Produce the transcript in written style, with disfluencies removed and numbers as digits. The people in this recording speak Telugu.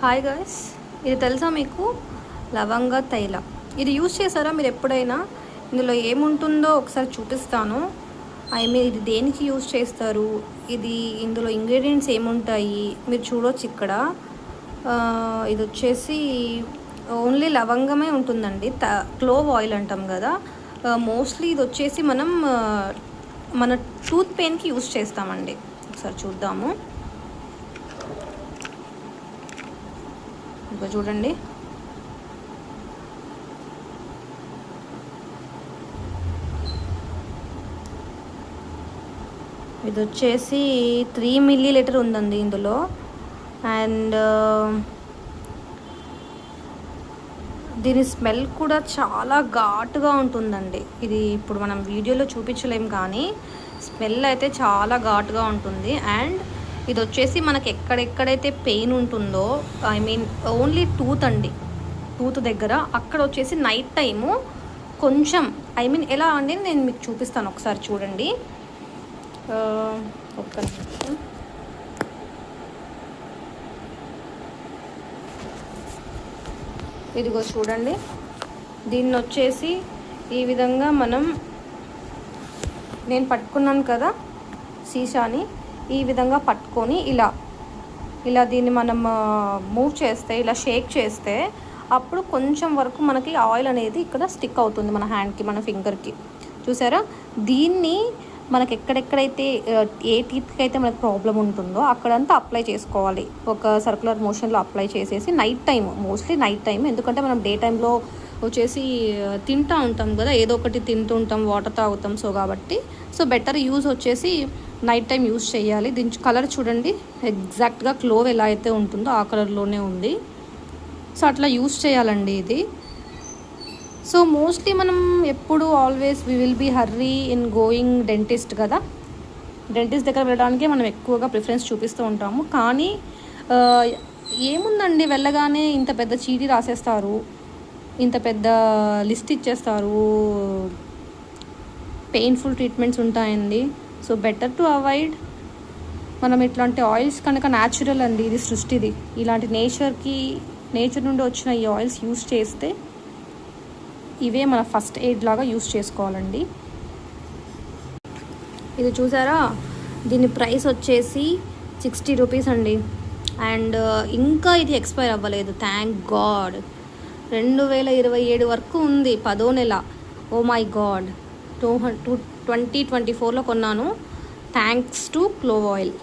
హాయ్ గాయ్స్, ఇది తెలుసా మీకు? లవంగ తైల. ఇది యూజ్ చేశారా మీరు ఎప్పుడైనా? ఇందులో ఏముంటుందో ఒకసారి చూపిస్తాను. ఇది దేనికి యూజ్ చేస్తారు, ఇందులో ఇంగ్రీడియంట్స్ ఏముంటాయి మీరు చూడొచ్చు ఇక్కడ. ఇది వచ్చేసి ఓన్లీ లవంగమే ఉంటుందండి. క్లోవ్ ఆయిల్ అంటాం కదా, మోస్ట్లీ ఇది వచ్చేసి మనం మన టూత్ పెయిన్కి యూజ్ చేస్తామండి. ఒకసారి చూద్దాము. ఇంకా చూడండి, ఇది వచ్చేసి 3 ml ఉందండి ఇందులో. అండ్ దీని స్మెల్ కూడా చాలా ఘాటుగా ఉంటుందండి. ఇది ఇప్పుడు మనం వీడియోలో చూపించలేం, కానీ స్మెల్ అయితే చాలా ఘాటుగా ఉంటుంది. అండ్ ఇది వచ్చేసి మనకి ఎక్కడెక్కడైతే పెయిన్ ఉంటుందో, ఓన్లీ టూత్ అండి, టూత్ దగ్గర, అక్కడ వచ్చేసి నైట్ టైము కొంచెం ఎలా అండి నేను మీకు చూపిస్తాను, ఒకసారి చూడండి. ఒక్క నిమిషం. ఇదిగో చూడండి, దీన్ని వచ్చేసి ఈ విధంగా నేను పట్టుకున్నాను కదా సీసాని, ఈ విధంగా పట్టుకొని ఇలా దీన్ని మనం మూవ్ చేస్తే, ఇలా షేక్ చేస్తే అప్పుడు కొంచెం వరకు మనకి ఆయిల్ అనేది ఇక్కడ స్టిక్ అవుతుంది మన హ్యాండ్కి, మన ఫింగర్కి. చూసారా? దీన్ని మనకి ఎక్కడెక్కడైతే ఏ టీత్కి అయితే మనకు ప్రాబ్లం ఉంటుందో అక్కడంతా అప్లై చేసుకోవాలి. ఒక సర్క్యులర్ మోషన్లో అప్లై చేసేసి night time, mostly night time, ఎందుకంటే మనం డే టైంలో వచ్చేసి తింటూ ఉంటాం కదా, ఏదో ఒకటి తింటుంటాం, వాటర్ తాగుతాం. కాబట్టి బెటర్ యూజ్ వచ్చేసి నైట్ టైం యూజ్ చేయాలి. దీని కలర్ చూడండి, ఎగ్జాక్ట్గా క్లోవ్ ఎలా అయితే ఉంటుందో ఆ కలర్లోనే ఉంది. అట్లా యూజ్ చేయాలండి ఇది. మోస్ట్లీ మనం ఎప్పుడు always we will be hurry in going dentist కదా, డెంటిస్ట్ దగ్గర వెళ్ళడానికే మనం ఎక్కువగా ప్రిఫరెన్స్ చూపిస్తూ ఉంటాము. కానీ ఏముందండి, వెళ్ళగానే ఇంత పెద్ద చీటీ రాసేస్తారు, ఇంత పెద్ద లిస్ట్ ఇచ్చేస్తారు, పెయిన్ఫుల్ ట్రీట్మెంట్స్ ఉంటాయండి. Better to avoid. మనం ఇట్లాంటి ఆయిల్స్ కనుక న్యాచురల్ అండి, ఇది సృష్టిది, ఇలాంటి నేచర్ నుండి వచ్చిన ఈ ఆయిల్స్ యూస్ చేస్తే ఇవే మన ఫస్ట్ ఎయిడ్ లాగా యూస్ చేసుకోవాలండి. ఇది చూసారా, దీని ప్రైస్ వచ్చేసి 60 రూపీస్ అండి. అండ్ ఇంకా ఇది ఎక్స్పైర్ అవ్వలేదు, థ్యాంక్ గాడ్. 2027 వరకు ఉంది, 10వ నెల. ఓ మై గాడ్, 2024లో కొన్నాను, థ్యాంక్స్ టు క్లోవ్ ఆయిల్.